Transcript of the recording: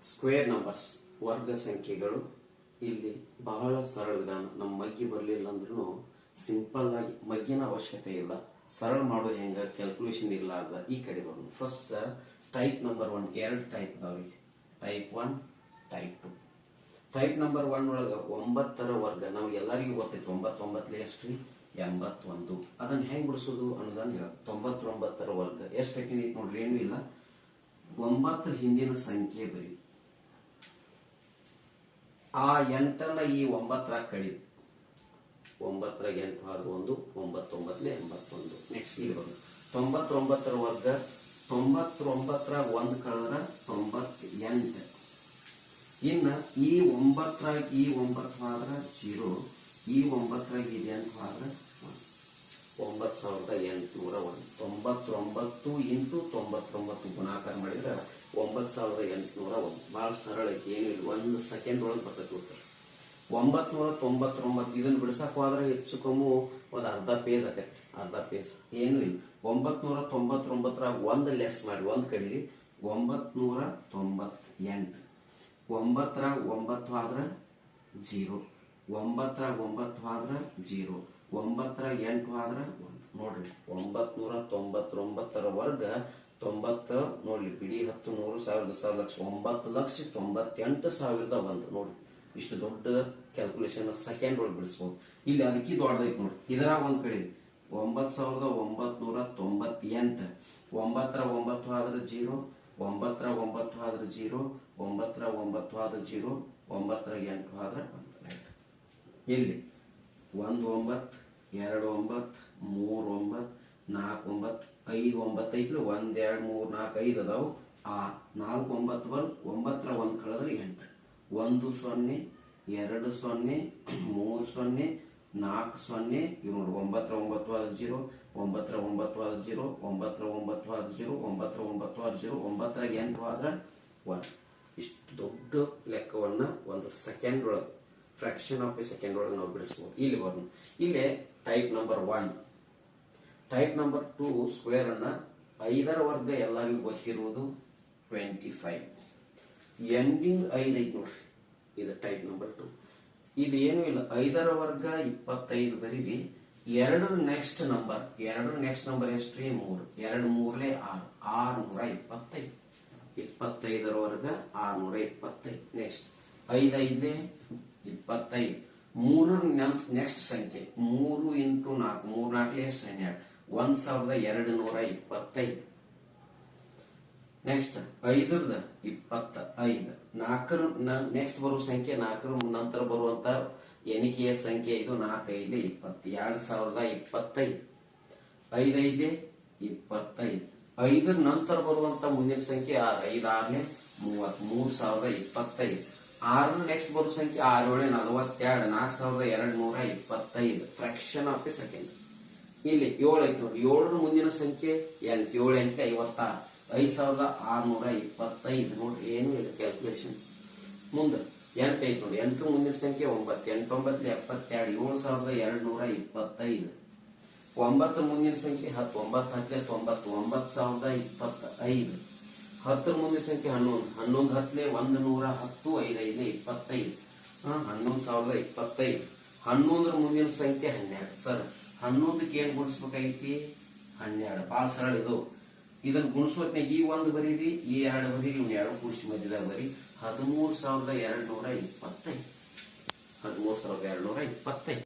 Square numbers ವರ್ಗ ಸಂಖ್ಯೆಗಳು ಇಲ್ಲಿ ಬಹಳ ಸರಳ ವಿಧಾನ. ನಮ್ಮ ಮಗ್ಗಿ ಬರಲಿಲ್ಲ ಅಂದ್ರೂ ಸಿಂಪಲ್ ಆಗಿ ಮಗ್ಗಿನ ಅವಶ್ಯಕತೆ ಇಲ್ಲ, ಸರಳ ಮಾಡೋದು ಹೆಂಗ ಕ್ಯಾಲ್ಕುಲೇಷನ್ ಇರ್ಲಾರ್ದ ಈ ಕಡೆ ಬರೋದು. ಫಸ್ಟ್ ಟೈಪ್ ನಂಬರ್ 1 ಎರಡು ಟೈಪ್ ಇದಾವೆ, ಟೈಪ್ 1 ಟೈಪ್ 2. ಟೈಪ್ ನಂಬರ್ 1 ಒಳಗ 9ರ ವರ್ಗ ನಮಗೆಲ್ಲರಿಗೂ ಗೊತ್ತೈತಿ. 99 ಎಷ್ಟ್ರಿ? 81. ಅದನ್ನ ಹೆಂಗ್ ಬಿಡಿಸೋದು ಅನ್ನೋದನ್ನ ಹೇಳ. 99ರ ವರ್ಗ ಎಷ್ಟು ಹಾಕಿನಿ ನೋಡ್ರಿ, ಏನು ಇಲ್ಲ, 9 ಹಿಂದಿನ ಸಂಖ್ಯೆ ಬರೀ, ಆ 8ನ ಈ 9ರ ಕಡಿದು, 9ರ 8 ಆದ್ರೂ 1, 9 81. ನೆಕ್ಸ್ಟ್ ಇಲ್ಲಿ ಬರೋದು 99ರ ವರ್ಗ, 99ರ 1 ಕಳೆದ್ರ 98. ಇನ್ನ ಈ 9ರ ಈ 9 ಆದ್ರ 0, ಈ 9ರ ಈ 8 ಆದ್ರ 9801. 99 ಇಂಟು 99 ಗುಣಾಕಾರ ಮಾಡಿದ್ರೆ 9801. ಬಹಳ ಸರಳ ಐತಿ, ಏನಿಲ್ಲ, 1 ಸೆಕೆಂಡ್ ಒಳಗೆ ಬರ್ತೈತಿ ಉತ್ತರ. 999 ಇದನ್ನ ಬಿಡಿಸಕ್ ಹೋದ್ರೆ ಹೆಚ್ಚು ಕಮ್ಮಿ ಒಂದು ಅರ್ಧ ಪೇಜ್ ಆಕೈತಿ, ಅರ್ಧ ಪೇಜ್. ಏನು ಇಲ್ಲ, 999ರಾಗ 1 ಲೆಸ್ ಮಾಡಿ 1 ಕಡೀರಿ, 998. 9ರಾಗ 9 ಆದ್ರ 0, 9ರಾಗ 9 ಆದ್ರ 0, 9ರಾಗ 8 ಆದ್ರ 1. ನೋಡ್ರಿ 999ರ ವರ್ಗ 90 ನೋಡ್ರಿ, ಬಿಡಿ 10 100 1000 1000 ಲಕ್ಷ 9,98,001. ನೋಡ್ರಿ ಇಷ್ಟು ದೊಡ್ಡ ಕ್ಯಾಲ್ಕುಲೇಷನ್ ಸೆಕೆಂಡ್ ಒಳಗೆ ಬಿಡಿಸಬಹುದು. ಇಲ್ಲಿ ಅದಕ್ಕೆ ದೊಡ್ಡದೈತಿ ನೋಡ್ರಿ, ಇದರಾಗ ಒಂದ್ ಕಡೆ 9,998, 9ರ 9 ಆದ್ರೆ 0, 9ರ 9 ಆದ್ರೆ 0, 9ರ 9 ಆದ್ರೆ 0, 9ರ 8 ಆದ್ರೆ 1. ಇಲ್ಲಿ 1 9 2 9 3 9 4 9 5 9 ಐತ್ಲಿ, 1 2 3 4 5 ಅದಾವು. ಆ 4 9 ಬಂದು 9ರ 1 ಕಳೆದ್ರೆ 8. 1 0 2 0 3 0 4 0. ಇವ್ ನೋಡಿ 9ರ 9 ಆದ್ರೆ 0, 9ರ 9 ಆದ್ರೆ 0, 9ರ 9 ಆದ್ರೆ 0, 9ರ 9 ಆದ್ರೆ 0, 9ರ 8 ಆದ್ರೆ 1. ಇಷ್ಟು ದೊಡ್ಡ ಲೆಕ್ಕವನ್ನ ಒಂದು ಸೆಕೆಂಡ್ ಒಳಗೆ, ಫ್ರಾಕ್ಷನ್ ಆಫ್ ಎ ಸೆಕೆಂಡ್ ಒಳಗೆ ನಾವು ಬಿಡಿಸಬಹುದು. ಇಲ್ಲಿ ಬರೋಣ. ಇಲ್ಲೇ type number 1. Type number 2 square ಅನ್ನ 5ರ ವರ್ಗ ಎಲ್ಲರಿಗೂ ಗೊತ್ತಿರುವುದು 25. ಎಂಡಿಂಗ್ 5 ಐತಿ ನೋಡ್ರಿ, ಇದು ಟೈಪ್ ನಂಬರ್ 2. ಇದು ಏನು ಇಲ್ಲ, 5ರ ವರ್ಗ 25 ಬರೀರಿ. 2 ನೆಕ್ಸ್ಟ್ ನಂಬರ್, 2 ನೆಕ್ಸ್ಟ್ ನಂಬರ್ ಎಷ್ಟ್ರಿ? 3. 2 3 6, 625. 25ರ ವರ್ಗ 625. ನೆಕ್ಸ್ಟ್ 5 5 25. 3 ನೆಕ್ಸ್ಟ್ ಸಂಖ್ಯೆ 3 ಇಂಟು 4, 3 4 ಎಷ್ಟು? 12, 1225. ನೆಕ್ಸ್ಟ್ 5ರದ 25. 4ರ ನೆಕ್ಸ್ಟ್ ಬರುವ ಸಂಖ್ಯೆ, 4ರ ನಂತರ ಬರುವಂತ ಎಣಿಕೆಯ ಸಂಖ್ಯೆ ಇದು. 4 5 20, 2025. 5 5 25. 5ರ ನಂತರ ಬರುವಂತ ಮುಂದಿನ ಸಂಖ್ಯೆ 6, 5 6 30, 3025. 6ರ ನೆಕ್ಸ್ಟ್ ಬರುವ ಸಂಖ್ಯೆ 6 7 42, 4225. Fraction of A second. ಇಲ್ಲಿ 7 ಐತಿ ನೋಡಿ, 7ರ ಮುಂದಿನ ಸಂಖ್ಯೆ 8, 7 8 56, 5625. ನೋಡ್ರಿ ಏನು ಇಲ್ಲ ಕ್ಯಾಲ್ಕುಲೇಷನ್. ಮುಂದೆ 8 ಐತಿ ನೋಡಿ, 8ರ ಮುಂದಿನ ಸಂಖ್ಯೆ 9, 8 9 72, 7225. 9ರ ಮುಂದಿನ ಸಂಖ್ಯೆ 10, 9 10 90, 9025. 10ರ ಮುಂದಿನ ಸಂಖ್ಯೆ 11, 11 10 110, 5 5 25. 11025. 11ರ ಮುಂದಿನ ಸಂಖ್ಯೆ 12. ಸರ್ 11ಕ್ಕೆ ಏನ್ ಗುಣಿಸ್ಬೇಕಾಗೈತಿ? 12. ಬಹಳ ಸರಳ ಇದು. ಇದನ್ನ ಗುಣಿಸೋತ್ನಾಗ ಈ 1 ಬರೀರಿ, ಈ 2 ಬರೀರಿ, ಇವ್ 2 ಕೂಡಿಸಿ ಮಧ್ಯದಾಗ ಬರೀ. 13,225. 13,225.